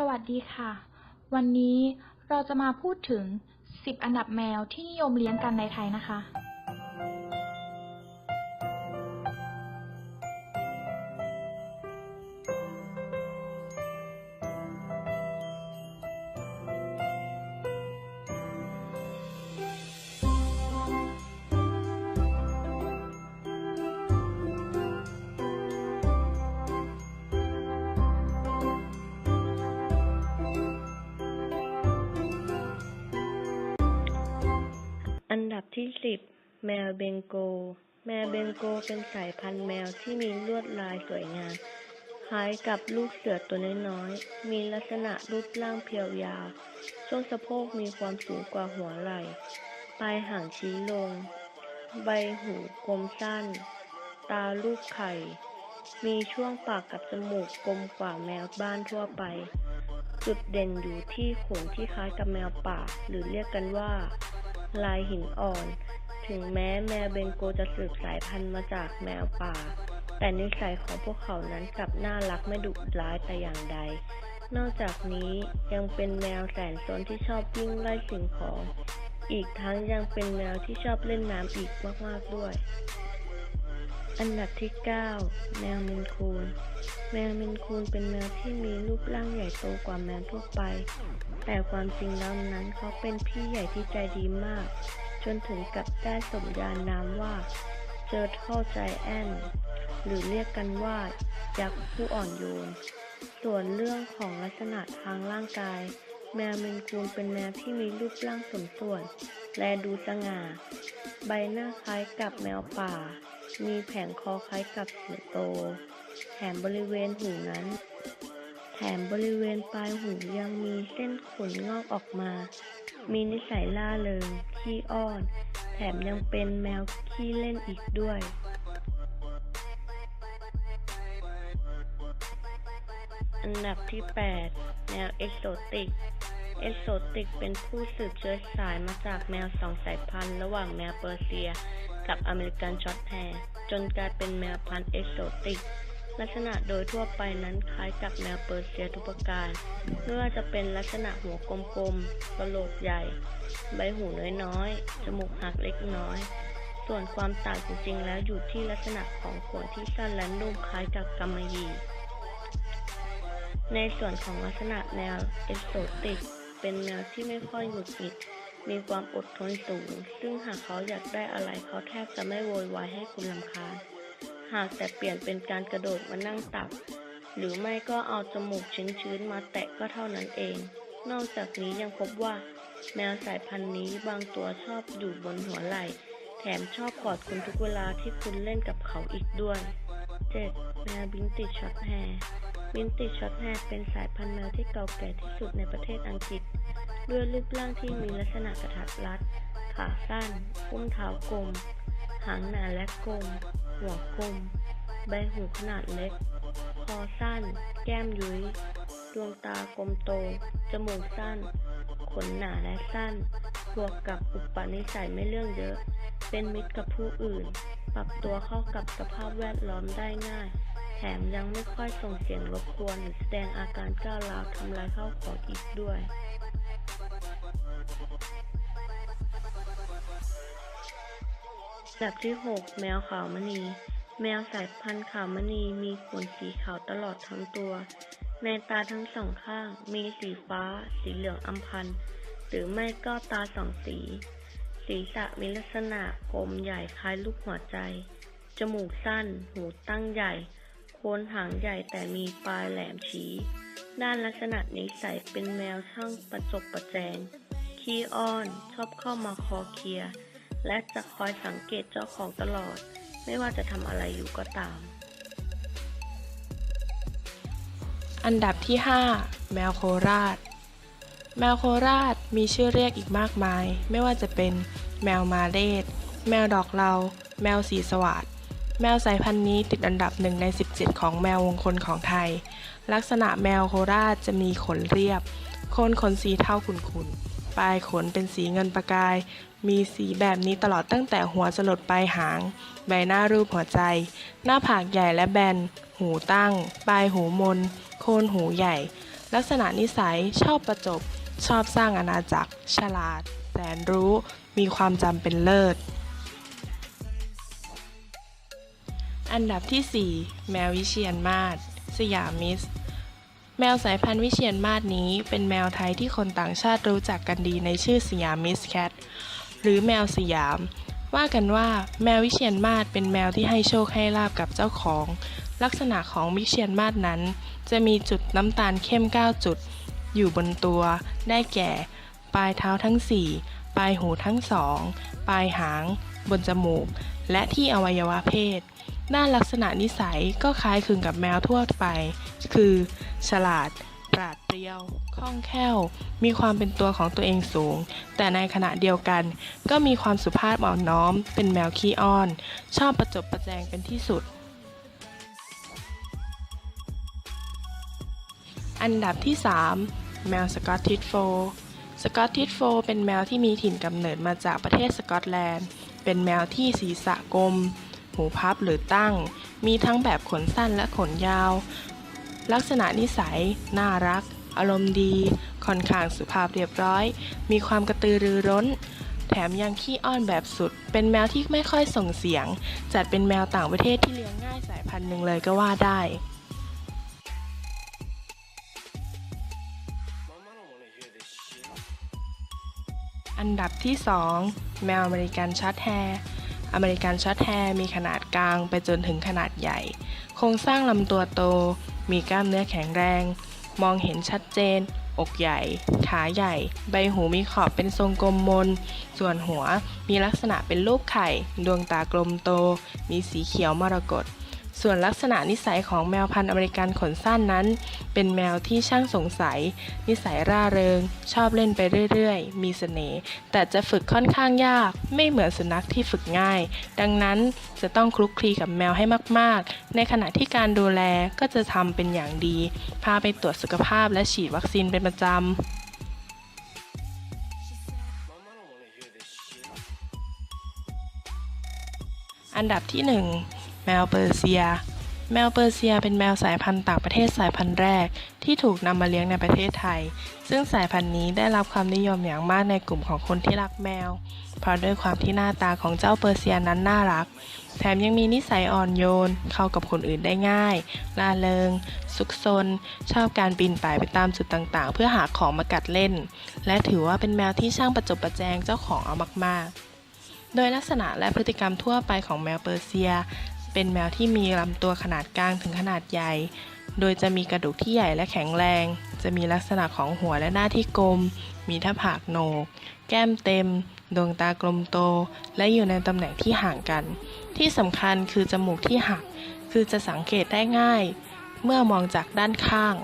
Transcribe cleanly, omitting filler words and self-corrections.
สวัสดีค่ะ วันนี้เราจะมาพูดถึง 10 อันดับแมวที่นิยมเลี้ยงกันในไทยนะคะ อันดับที่ 10 แมวเบงโกลแมวเบงโกลเป็นสายพันธุ์แมวที่มีลวดลายสวยงามคล้ายกับลูกเสือตัวน้อยๆมีลักษณะรูปร่างเพียวยาวช่วงสะโพกมีความสูงกว่าหัวไหล่ปลายหางชี้ลงใบหูกลมสั้นตาลูกไข่มีช่วงปากกับจมูกกลมกว่าแมวบ้านทั่วไปจุดเด่นอยู่ที่ขนที่คล้ายกับแมวป่าหรือเรียกกันว่าลายหินอ่อนถึงแม้แมวเบงโกลจะสืบสายพันธุ์มาจากแมวป่าแต่นิสัยของพวกเขานั้นกลับน่ารักไม่ดุร้ายแต่อย่างใดนอกจากนี้ยังเป็นแมวแสนซนที่ชอบวิ่งไล่สิ่งของอีกทั้งยังเป็นแมวที่ชอบเล่นน้ำอีกมากๆด้วยอันดับที่ 9 แมวเมนคูนแมวเมนคูนเป็นแมวที่มีรูปร่างใหญ่โตกว่าแมวทั่วไปแต่ความจริงแล้วนั้นเขาเป็นพี่ใหญ่ที่ใจดีมากจนถึงกับได้สมญานามว่าเจอเท่าใจแอนหรือเรียกกันว่ายักษ์ผู้อ่อนโยนส่วนเรื่องของลักษณะทางร่างกายแมวเมนคูนเป็นแมวที่มีรูปร่างสมส่วนและดูสง่าใบหน้าคล้ายกับแมวป่ามีแผงคอคล้ายกับสิงโตแถมบริเวณปลายหูยังมีเส้นขนงอกออกมามีนิสัยล่าเริงขี้อ้อนแถมยังเป็นแมวขี้เล่นอีกด้วยอันดับที่ 8 แมวเอกโซติกเป็นผู้สืบเชื้อสายมาจากแมว2 สายพันธุ์ระหว่างแมวเปอร์เซียกับอเมริกันช็อตแฮร์จนกลายเป็นแมวพันธุ์เอกโซติกลักษณะโดยทั่วไปนั้นคล้ายกับแมวเปอร์เซียทุกประการไม่ว่าจะเป็นลักษณะหัวกลมๆกะโหลกใหญ่ใบหูน้อยๆจมูกหักเล็กน้อยส่วนความต่างจริงๆแล้วอยู่ที่ลักษณะของขนที่สั้นและนุ่มคล้ายกับกำมะหยี่ในส่วนของลักษณะแมวเอกโซติกเป็นแมวที่ไม่ค่อยหงุดหงิดมีความอดทนสูงซึ่งหากเขาอยากได้อะไรเขาแทบจะไม่โวยวายให้คุณรำคาญหากแต่เปลี่ยนเป็นการกระโดดมานั่งตักหรือไม่ก็เอาจมูกชื้นๆมาแตะก็เท่านั้นเองนอกจากนี้ยังพบว่าแมวสายพันธุ์นี้บางตัวชอบอยู่บนหัวไหล่แถมชอบกอดคุณทุกเวลาที่คุณเล่นกับเขาอีกด้วย 7. แมวบินติชช็อตแฮร์เป็นสายพันธุ์แมวที่เก่าแก่ที่สุดในประเทศอังกฤษด้วยรูปร่างที่มีลักษณะกระทัดรัดขาสั้นอุ้งเท้ากลมหางหนาและกลมหัวกลมใบหูขนาดเล็กคอสั้นแก้มยุ้ยดวงตากลมโตจมูกสั้นขนหนาและสั้นบวกกับอุปนิสัยไม่เรื่องเยอะเป็นมิตรกับผู้อื่นปรับตัวเข้ากับสภาพแวดล้อมได้ง่ายแถมยังไม่ค่อยส่งเสียงรบกวนหรือแสดงอาการก้าวร้าวทำลายข้าวของอีกด้วยอันดับที่ 6 แมวขาวมณีแมวสายพันธุ์ขาวมณีมีขนสีขาวตลอดทั้งตัวในตาทั้งสองข้างมีสีฟ้าสีเหลืองอำพันหรือไม่ก็ตา2 สีศีรษะมีลักษณะกลมใหญ่คล้ายลูกหัวใจจมูกสั้นหูตั้งใหญ่โคนหางใหญ่แต่มีปลายแหลมชี้ด้านลักษณะนิสัยเป็นแมวช่างประจบประแจงขี้อ้อนชอบเข้ามาคอเคลียร์และจะคอยสังเกตเจ้าของตลอดไม่ว่าจะทำอะไรอยู่ก็ตามอันดับที่ 5 แมวโคราชมีชื่อเรียกอีกมากมายไม่ว่าจะเป็นแมวมาเลย์แมวดอกเหลาแมวสีสวัสดแมวสายพันธุ์นี้ติดอันดับ1 ใน 17ของแมวมงคลของไทยลักษณะแมวโคราชจะมีขนเรียบโคนขนสีเทาขุ่นๆปลายขนเป็นสีเงินประกายมีสีแบบนี้ตลอดตั้งแต่หัวจรดปลายหางใบหน้ารูปหัวใจหน้าผากใหญ่และแบนหูตั้งปลายหูมนโคนหูใหญ่ ลักษณะนิสัยชอบประจบ ชอบสร้างอาณาจักร ฉลาด แสนรู้ มีความจำเป็นเลิศ อันดับที่ 4 แมววิเชียรมาศ สยามมิส แมวสายพันธุ์วิเชียรมาศนี้เป็นแมวไทยที่คนต่างชาติรู้จักกันดีในชื่อสยามมิสแคทหรือแมวสยาม ว่ากันว่าแมววิเชียรมาศเป็นแมวที่ให้โชคให้ลาภกับเจ้าของ ลักษณะของวิเชียรมาศนั้นจะมีจุดน้ำตาลเข้ม9จุดอยู่บนตัวได้แก่ ปลายเท้าทั้ง 4 ปลายหูทั้ง 2 ปลายหาง บนจมูก และที่อวัยวะเพศ ด้านลักษณะนิสัยก็คล้ายคลึงกับแมวทั่วไป คือ ฉลาด ปราดเปรียว คล่องแคล่ว มีความเป็นตัวของตัวเองสูง แต่ในขณะเดียวกันก็มีความสุภาพอ่อนน้อม เป็นแมวขี้อ้อน ชอบประจบประแจงเป็นที่สุด อันดับที่ 3 แมวสกอตติชโฟลด์ สกอตติชโฟลด์เป็นแมวที่มีถิ่นกำเนิดมาจากประเทศสกอตแลนด์ เป็นแมวที่ศีรษะกลม หูพับหรือตั้ง มีทั้งแบบขนสั้นและขนยาว ลักษณะนิสัย น่ารัก อารมณ์ดี ค่อนข้างสุภาพเรียบร้อย มีความกระตือรือร้น แถมยังขี้อ้อนแบบสุด เป็นแมวที่ไม่ค่อยส่งเสียง จัดเป็นแมวต่างประเทศที่เลี้ยงง่ายสายพันธุ์หนึ่งเลยก็ว่าได้ อันดับที่ 2 แมวอเมริกันช็อตแฮร์ อเมริกันช็อตแฮร์มีขนาดกลางไปจนถึงขนาดใหญ่ โครงสร้างลำตัวโต มีกล้ามเนื้อแข็งแรง มองเห็นชัดเจน อกใหญ่ ขาใหญ่ ใบหูมีขอบเป็นทรงกลมมน ส่วนหัวมีลักษณะเป็นรูปไข่ ดวงตากลมโต มีสีเขียวมรกต ส่วนลักษณะนิสัยของแมวพันธุ์อเมริกันขนสั้นนั้น เป็นแมวที่ช่างสงสัย นิสัยร่าเริง ชอบเล่นไปเรื่อยๆ มีเสน่ห์ แต่จะฝึกค่อนข้างยาก ไม่เหมือนสุนัขที่ฝึกง่าย ดังนั้นจะต้องคลุกคลีกับแมวให้มากๆ ในขณะที่การดูแลก็จะทำเป็นอย่างดี พาไปตรวจสุขภาพและฉีดวัคซีนเป็นประจำ อันดับที่ 1 แมวเปอร์เซีย แมวเปอร์เซียเป็นแมวสายพันธุ์ต่างประเทศสายพันธุ์แรกที่ถูกนำมาเลี้ยงในประเทศไทย ซึ่งสายพันธุ์นี้ได้รับความนิยมอย่างมากในกลุ่มของคนที่รักแมว เพราะด้วยความที่หน้าตาของเจ้าเปอร์เซียนั้นน่ารัก แถมยังมีนิสัยอ่อนโยน เข้ากับคนอื่นได้ง่ายร่าเริง ซุกซน ชอบการปีนป่ายไปตามจุดต่างๆ เพื่อหาของมากัดเล่น และถือว่าเป็นแมวที่ช่างประจบประแจงเจ้าของเอามากๆ โดยลักษณะและพฤติกรรมทั่วไปของแมวเปอร์เซียเป็นแมวที่มีลำตัวขนาดกลางถึงขนาดใหญ่ โดยจะมีกระดูกที่ใหญ่และแข็งแรง จะมีลักษณะของหัวและหน้าที่กลม มีหน้าผากโหนก แก้มเต็ม ดวงตากลมโต และอยู่ในตำแหน่งที่ห่างกัน ที่สำคัญคือจมูกที่หัก คือจะสังเกตได้ง่าย เมื่อมองจากด้านข้าง